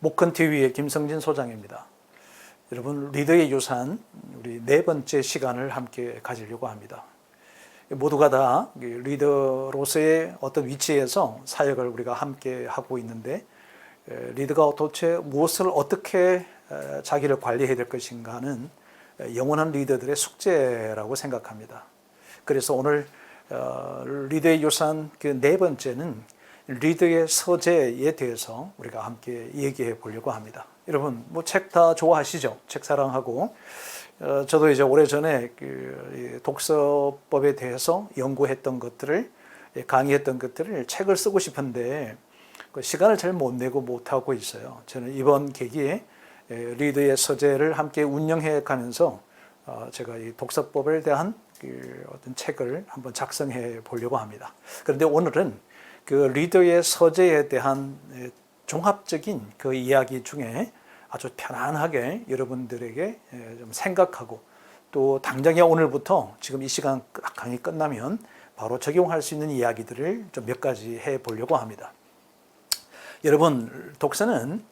목컨TV의 김성진 소장입니다. 여러분, 리더의 유산, 우리 네 번째 시간을 함께 가지려고 합니다. 모두가 다 리더로서의 어떤 위치에서 사역을 우리가 함께 하고 있는데, 리더가 도대체 무엇을 어떻게 자기를 관리해야 될 것인가는 영원한 리더들의 숙제라고 생각합니다. 그래서 오늘 리더의 유산 그 네 번째는 리더의 서재에 대해서 우리가 함께 얘기해 보려고 합니다. 여러분, 책 다 좋아하시죠? 책 사랑하고, 저도 이제 오래전에 그 독서법에 대해서 연구했던 것들을, 강의했던 것들을 책을 쓰고 싶은데 그 시간을 잘 못 내고 못 하고 있어요. 저는 이번 계기에 리더의 서재를 함께 운영해 가면서 제가 이 독서법에 대한 그 어떤 책을 한번 작성해 보려고 합니다. 그런데 오늘은 그 리더의 서재에 대한 종합적인 그 이야기 중에 아주 편안하게 여러분들에게 좀 생각하고, 또 당장에 오늘부터 지금 이 시간 강의 끝나면 바로 적용할 수 있는 이야기들을 좀 몇 가지 해 보려고 합니다. 여러분, 독서는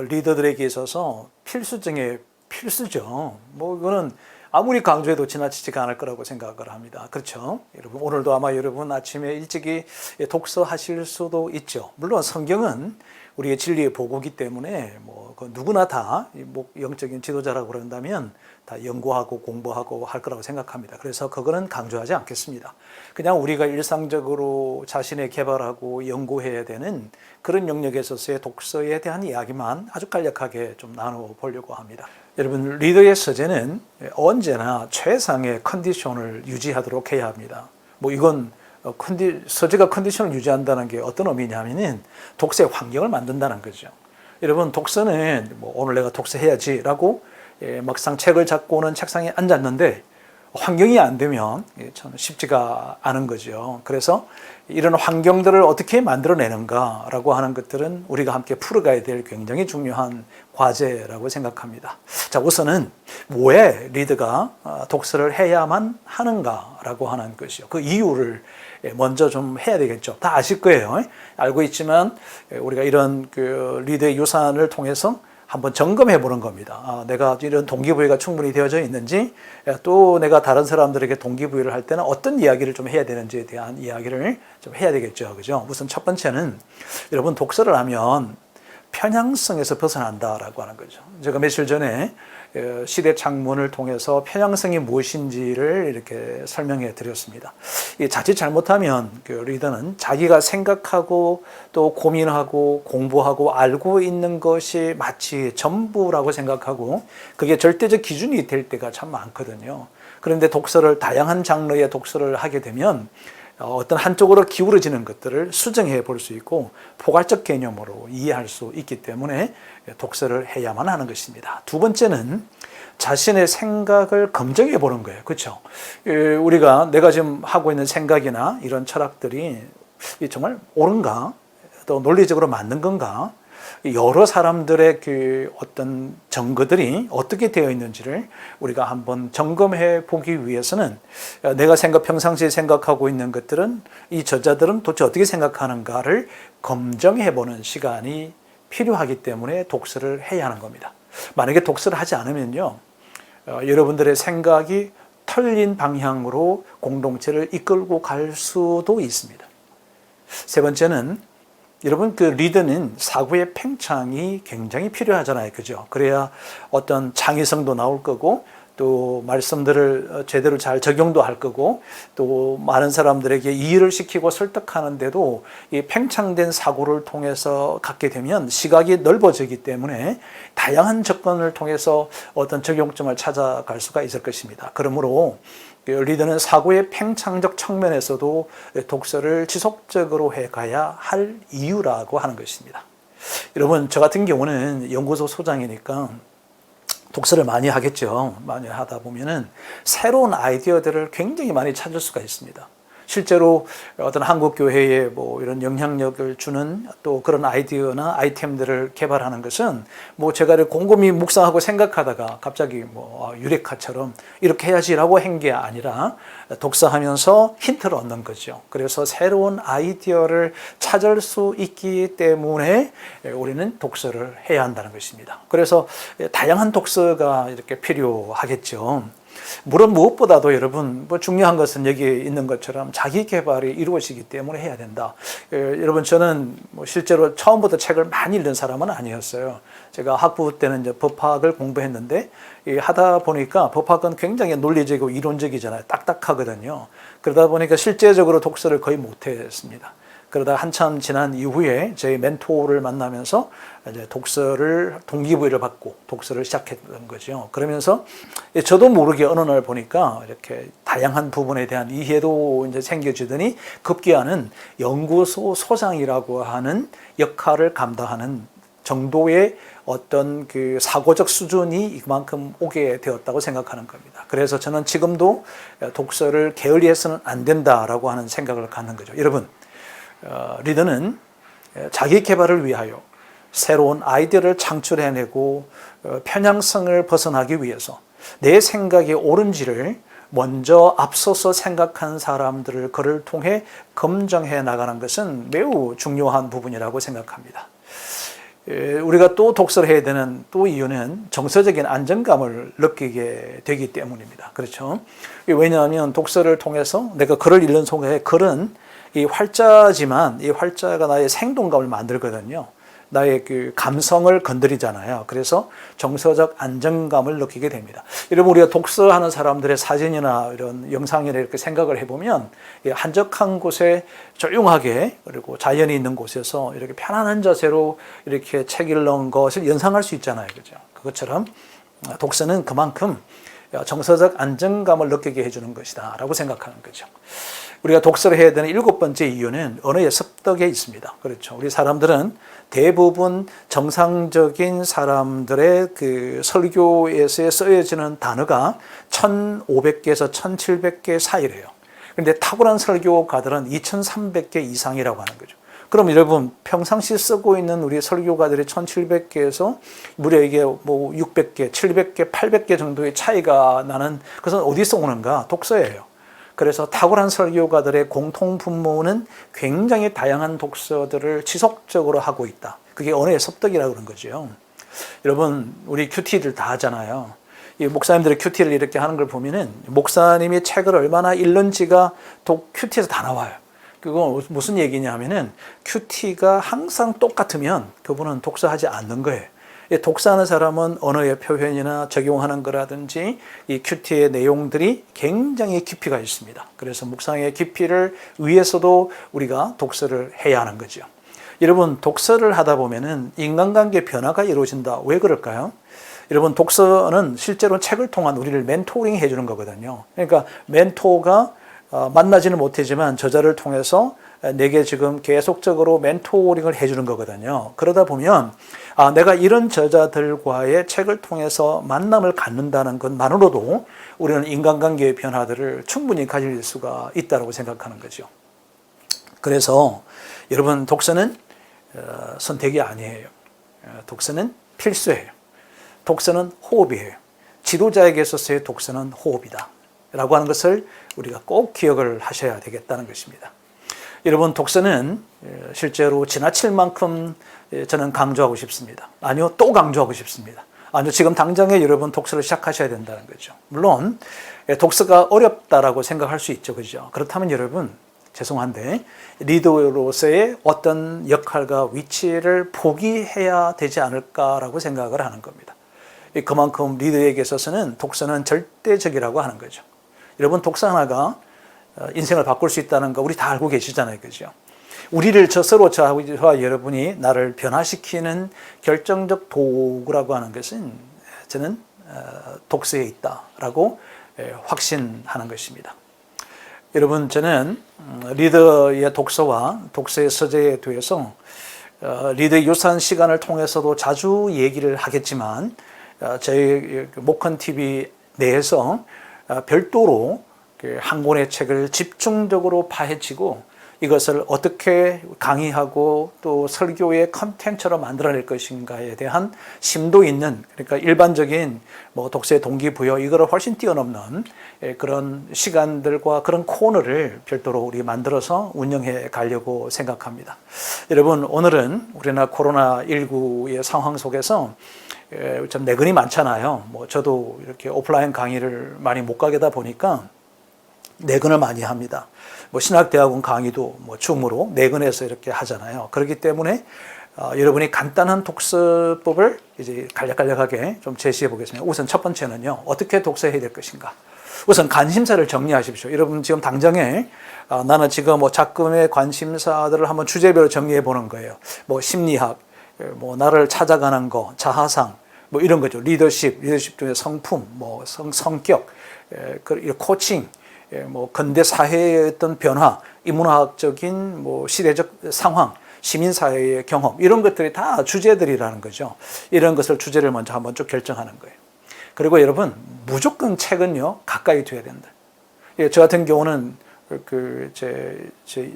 리더들에게 있어서 필수 중에 필수죠. 이거는 아무리 강조해도 지나치지가 않을 거라고 생각을 합니다. 그렇죠? 여러분, 오늘도 아마 여러분 아침에 일찍이 독서하실 수도 있죠. 물론 성경은 우리의 진리의 보고기 때문에 누구나 다 영적인 지도자라고 그런다면 다 연구하고 공부하고 할 거라고 생각합니다. 그래서 그거는 강조하지 않겠습니다. 그냥 우리가 일상적으로 자신의 개발하고 연구해야 되는 그런 영역에 있어서의 독서에 대한 이야기만 아주 간략하게 좀 나눠보려고 합니다. 여러분, 리더의 서재는 언제나 최상의 컨디션을 유지하도록 해야 합니다. 이건 서재가 컨디션을 유지한다는 게 어떤 의미냐면은 독서의 환경을 만든다는 거죠. 여러분, 독서는 오늘 내가 독서해야지라고 막상 책을 잡고는 책상에 앉았는데 환경이 안 되면 참 쉽지가 않은 거죠. 그래서 이런 환경들을 어떻게 만들어내는가라고 하는 것들은 우리가 함께 풀어가야 될 굉장히 중요한 과제라고 생각합니다. 자, 우선은 왜 리더가 독서를 해야만 하는가라고 하는 것이요. 그 이유를 먼저 좀 해야 되겠죠. 다 아실 거예요. 알고 있지만 우리가 이런 그 리더의 유산을 통해서 한번 점검해 보는 겁니다. 내가 이런 동기부여가 충분히 되어져 있는지, 또 내가 다른 사람들에게 동기부여를 할 때는 어떤 이야기를 좀 해야 되는지에 대한 이야기를 좀 해야 되겠죠. 그죠? 우선 첫 번째는 여러분, 독서를 하면 편향성에서 벗어난다라고 하는 거죠. 제가 며칠 전에 시대 창문을 통해서 편향성이 무엇인지를 이렇게 설명해 드렸습니다. 자칫 잘못하면 그 리더는 자기가 생각하고 또 고민하고 공부하고 알고 있는 것이 마치 전부라고 생각하고 그게 절대적 기준이 될 때가 참 많거든요. 그런데 다양한 장르의 독서를 하게 되면 어떤 한쪽으로 기울어지는 것들을 수정해 볼 수 있고 포괄적 개념으로 이해할 수 있기 때문에 독서를 해야만 하는 것입니다. 두 번째는 자신의 생각을 검증해 보는 거예요. 그렇죠? 내가 지금 하고 있는 생각이나 이런 철학들이 정말 옳은가? 또 논리적으로 맞는 건가? 여러 사람들의 그 어떤 증거들이 어떻게 되어 있는지를 우리가 한번 점검해 보기 위해서는 내가 평상시에 생각하고 있는 것들은 이 저자들은 도대체 어떻게 생각하는가를 검증해 보는 시간이 필요하기 때문에 독서를 해야 하는 겁니다. 만약에 독서를 하지 않으면요, 여러분들의 생각이 틀린 방향으로 공동체를 이끌고 갈 수도 있습니다. 세 번째는 여러분, 그 리더는 사고의 팽창이 굉장히 필요하잖아요. 그죠? 그래야 어떤 창의성도 나올 거고, 또 말씀들을 제대로 잘 적용도 할 거고, 또 많은 사람들에게 이해를 시키고 설득하는데도 이 팽창된 사고를 통해서 갖게 되면 시각이 넓어지기 때문에 다양한 접근을 통해서 어떤 적용점을 찾아갈 수가 있을 것입니다. 그러므로 리더는 사고의 팽창적 측면에서도 독서를 지속적으로 해가야 할 이유라고 하는 것입니다. 여러분, 저 같은 경우는 연구소 소장이니까 독서를 많이 하겠죠. 많이 하다 보면은 새로운 아이디어들을 굉장히 많이 찾을 수가 있습니다. 실제로 어떤 한국 교회에 뭐 이런 영향력을 주는 또 그런 아이디어나 아이템들을 개발하는 것은 뭐 제가 곰곰이 묵상하고 생각하다가 갑자기 뭐 유레카처럼 이렇게 해야지라고 한 게 아니라 독서하면서 힌트를 얻는 거죠. 그래서 새로운 아이디어를 찾을 수 있기 때문에 우리는 독서를 해야 한다는 것입니다. 그래서 다양한 독서가 이렇게 필요하겠죠. 물론 무엇보다도 여러분 뭐 중요한 것은 여기에 있는 것처럼 자기 개발이 이루어지기 때문에 해야 된다. 여러분 저는 뭐 실제로 처음부터 책을 많이 읽는 사람은 아니었어요. 제가 학부 때는 이제 법학을 공부했는데 하다 보니까 법학은 굉장히 논리적이고 이론적이잖아요. 딱딱하거든요. 그러다 보니까 실제적으로 독서를 거의 못했습니다. 그러다 한참 지난 이후에 제 멘토를 만나면서 이제 독서를 동기부여를 받고 독서를 시작했던 거죠. 그러면서 저도 모르게 어느 날 보니까 이렇게 다양한 부분에 대한 이해도 이제 생겨지더니 급기야는 연구소 소장이라고 하는 역할을 감당하는 정도의 어떤 그 사고적 수준이 이만큼 오게 되었다고 생각하는 겁니다. 그래서 저는 지금도 독서를 게을리해서는 안 된다라고 하는 생각을 갖는 거죠. 여러분, 리더는 자기 개발을 위하여 새로운 아이디어를 창출해내고 편향성을 벗어나기 위해서 내 생각이 옳은지를 먼저 앞서서 생각한 사람들을 그를 통해 검증해 나가는 것은 매우 중요한 부분이라고 생각합니다. 우리가 또 독서를 해야 되는 또 이유는 정서적인 안정감을 느끼게 되기 때문입니다. 그렇죠? 왜냐하면 독서를 통해서 내가 글을 읽는 속에 글은 이 활자지만 이 활자가 나의 생동감을 만들거든요. 나의 그 감성을 건드리잖아요. 그래서 정서적 안정감을 느끼게 됩니다. 여러분 우리가 독서하는 사람들의 사진이나 이런 영상이나 이렇게 생각을 해보면 한적한 곳에 조용하게 그리고 자연이 있는 곳에서 이렇게 편안한 자세로 이렇게 책 읽는 것을 연상할 수 있잖아요. 그죠? 그것처럼 독서는 그만큼 정서적 안정감을 느끼게 해주는 것이다 라고 생각하는 거죠. 우리가 독서를 해야 되는 7번째 이유는 언어의 습득에 있습니다. 그렇죠. 우리 사람들은 대부분 정상적인 사람들의 그 설교에서 쓰여지는 단어가 1,500개에서 1,700개 사이래요. 그런데 탁월한 설교가들은 2,300개 이상이라고 하는 거죠. 그럼 여러분 평상시 쓰고 있는 우리 설교가들이 1,700개에서 무려 이게 뭐 600개, 700개, 800개 정도의 차이가 나는 그것은 어디서 오는가? 독서예요. 그래서 탁월한 설교가들의 공통 분모는 굉장히 다양한 독서들을 지속적으로 하고 있다. 그게 언어의 습득이라고 그런 거죠. 여러분 우리 큐티를 다 하잖아요. 이 목사님들의 큐티를 이렇게 하는 걸 보면은 목사님이 책을 얼마나 읽는지가 큐티에서 다 나와요. 그거 무슨 얘기냐면은 큐티가 항상 똑같으면 그분은 독서하지 않는 거예요. 독서하는 사람은 언어의 표현이나 적용하는 거라든지 이 큐티의 내용들이 굉장히 깊이가 있습니다. 그래서 묵상의 깊이를 위해서도 우리가 독서를 해야 하는 거죠. 여러분 독서를 하다 보면은 인간관계 변화가 이루어진다. 왜 그럴까요? 여러분 독서는 실제로 책을 통한 우리를 멘토링 해주는 거거든요. 그러니까 멘토가 만나지는 못하지만 저자를 통해서 내게 지금 계속적으로 멘토링을 해주는 거거든요. 그러다 보면 내가 이런 저자들과의 책을 통해서 만남을 갖는다는 것만으로도 우리는 인간관계의 변화들을 충분히 가질 수가 있다고 생각하는 거죠. 그래서 여러분 독서는 선택이 아니에요. 독서는 필수예요. 독서는 호흡이에요. 지도자에게 있어서의 독서는 호흡이다 라고 하는 것을 우리가 꼭 기억을 하셔야 되겠다는 것입니다. 여러분 독서는 실제로 지나칠 만큼 저는 강조하고 싶습니다. 아니요, 또 강조하고 싶습니다. 아니요, 지금 당장에 여러분 독서를 시작하셔야 된다는 거죠. 물론 독서가 어렵다라고 생각할 수 있죠. 그죠? 그렇다면 여러분 죄송한데 리더로서의 어떤 역할과 위치를 포기해야 되지 않을까라고 생각을 하는 겁니다. 그만큼 리더에게 있어서는 독서는 절대적이라고 하는 거죠. 여러분 독서 하나가 인생을 바꿀 수 있다는 거 우리 다 알고 계시잖아요. 그죠? 우리를 스스로 저와 여러분이 나를 변화시키는 결정적 도구라고 하는 것은 저는 독서에 있다라고 확신하는 것입니다. 여러분 저는 리더의 독서와 독서의 서재에 대해서 리더의 유산 시간을 통해서도 자주 얘기를 하겠지만 저희 목헌 TV 내에서 별도로 한 권의 책을 집중적으로 파헤치고 이것을 어떻게 강의하고 또 설교의 컨텐츠로 만들어낼 것인가에 대한 심도 있는, 그러니까 일반적인 독서의 동기부여 이거를 훨씬 뛰어넘는 그런 시간들과 그런 코너를 별도로 우리 만들어서 운영해 가려고 생각합니다. 여러분, 오늘은 우리나라 코로나19의 상황 속에서 좀 내근이 많잖아요. 저도 이렇게 오프라인 강의를 많이 못 가게다 보니까 내근을 많이 합니다. 신학대학원 강의도 줌으로 내근해서 이렇게 하잖아요. 그렇기 때문에 여러분이 간단한 독서법을 이제 간략간략하게 좀 제시해 보겠습니다. 우선 첫 번째는요, 어떻게 독서해야 될 것인가. 우선 관심사를 정리하십시오. 여러분 지금 당장에 나는 지금 작금의 관심사들을 한번 주제별로 정리해 보는 거예요. 심리학, 나를 찾아가는 거, 자아상, 이런 거죠. 리더십 중에 성품, 성격, 코칭, 근대 사회의 어떤 변화, 인문학적인 시대적 상황, 시민사회의 경험, 이런 것들이 다 주제들이라는 거죠. 이런 것을 주제를 먼저 한번 쭉 결정하는 거예요. 그리고 여러분, 무조건 책은요, 가까이 둬야 된다. 저 같은 경우는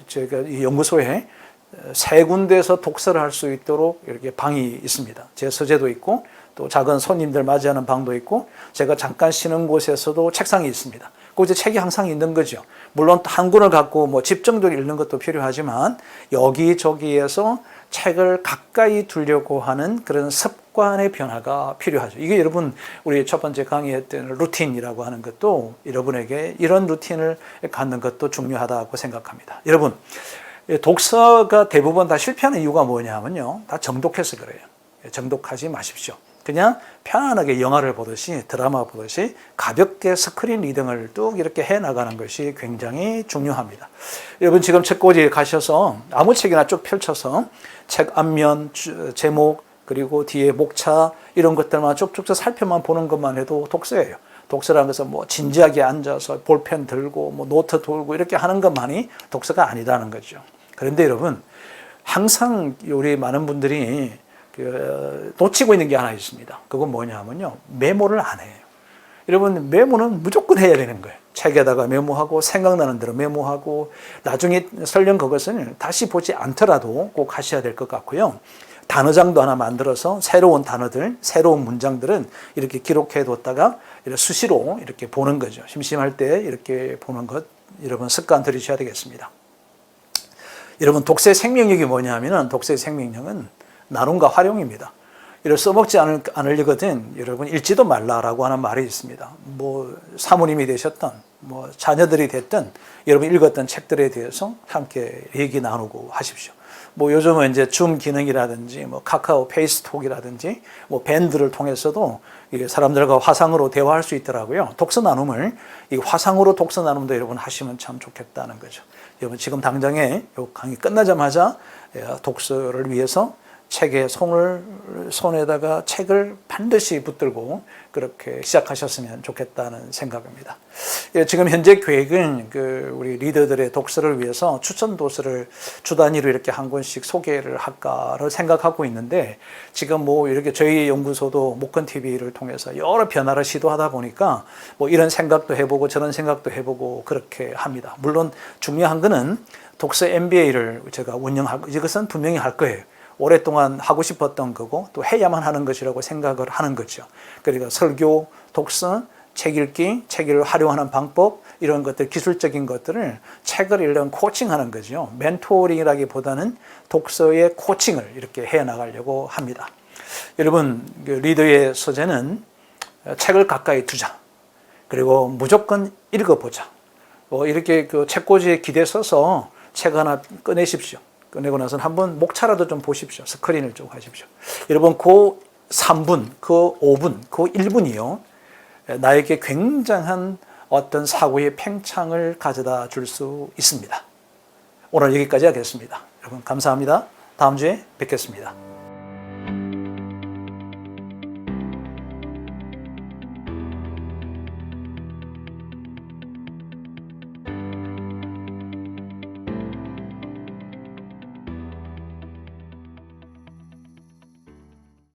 제가 이 연구소에 3군데에서 독서를 할 수 있도록 이렇게 방이 있습니다. 제 서재도 있고, 또 작은 손님들 맞이하는 방도 있고, 제가 잠깐 쉬는 곳에서도 책상이 있습니다. 이제 책이 항상 있는 거죠. 물론 한 권을 갖고 집중적으로 읽는 것도 필요하지만 여기저기에서 책을 가까이 두려고 하는 그런 습관의 변화가 필요하죠. 이게 여러분, 우리 첫 번째 강의했던 루틴이라고 하는 것도 여러분에게 이런 루틴을 갖는 것도 중요하다고 생각합니다. 여러분, 독서가 대부분 다 실패하는 이유가 뭐냐면요, 다 정독해서 그래요. 정독하지 마십시오. 그냥 편안하게 영화를 보듯이, 드라마 보듯이 가볍게 스크린 리딩을 뚝 이렇게 해나가는 것이 굉장히 중요합니다. 여러분 지금 책꽂이에 가셔서 아무 책이나 쭉 펼쳐서 책 앞면, 제목, 그리고 뒤에 목차 이런 것들만 쭉쭉 살펴만 보는 것만 해도 독서예요. 독서라는 것은 진지하게 앉아서 볼펜 들고 노트 돌고 이렇게 하는 것만이 독서가 아니라는 거죠. 그런데 여러분, 항상 우리 많은 분들이 놓치고 있는 게 하나 있습니다. 그건 뭐냐면요, 메모를 안 해요. 여러분, 메모는 무조건 해야 되는 거예요. 책에다가 메모하고, 생각나는 대로 메모하고, 나중에 설령 그것을 다시 보지 않더라도 꼭 하셔야 될 것 같고요. 단어장도 하나 만들어서 새로운 단어들, 새로운 문장들은 이렇게 기록해 뒀다가 수시로 이렇게 보는 거죠. 심심할 때 이렇게 보는 것, 여러분 습관 들이셔야 되겠습니다. 여러분, 독서의 생명력이 뭐냐면은, 독서의 생명력은 나눔과 활용입니다. 이를 써먹지 않으려거든 여러분 읽지도 말라라고 하는 말이 있습니다. 사모님이 되셨던 자녀들이 됐든 여러분 읽었던 책들에 대해서 함께 얘기 나누고 하십시오. 요즘은 이제 줌 기능이라든지 카카오 페이스톡이라든지 밴드를 통해서도 사람들과 화상으로 대화할 수 있더라고요. 독서 나눔을 이 화상으로 독서 나눔도 여러분 하시면 참 좋겠다는 거죠. 여러분 지금 당장에 이 강의 끝나자마자 독서를 위해서 손에다가 책을 반드시 붙들고 그렇게 시작하셨으면 좋겠다는 생각입니다. 지금 현재 계획은 우리 리더들의 독서를 위해서 추천 도서를 주 단위로 이렇게 한 권씩 소개를 할까를 생각하고 있는데, 지금 이렇게 저희 연구소도 목건 TV를 통해서 여러 변화를 시도하다 보니까 이런 생각도 해보고 저런 생각도 해보고 그렇게 합니다. 물론 중요한 거는 독서 MBA를 제가 운영하고, 이것은 분명히 할 거예요. 오랫동안 하고 싶었던 거고 또 해야만 하는 것이라고 생각을 하는 거죠. 그러니까 설교, 독서, 책 읽기, 책을 활용하는 방법, 이런 것들, 기술적인 것들을 책을 읽는 코칭하는 거죠. 멘토링이라기보다는 독서의 코칭을 이렇게 해나가려고 합니다. 여러분, 리더의 소재는 책을 가까이 두자. 그리고 무조건 읽어보자. 이렇게 책꽂이에 기대 서서 책 하나 꺼내십시오. 꺼내고 나서는 한번 목차라도 좀 보십시오. 스크린을 좀 하십시오. 여러분, 그 3분, 그 5분, 그 1분이요. 나에게 굉장한 어떤 사고의 팽창을 가져다 줄 수 있습니다. 오늘 여기까지 하겠습니다. 여러분, 감사합니다. 다음 주에 뵙겠습니다.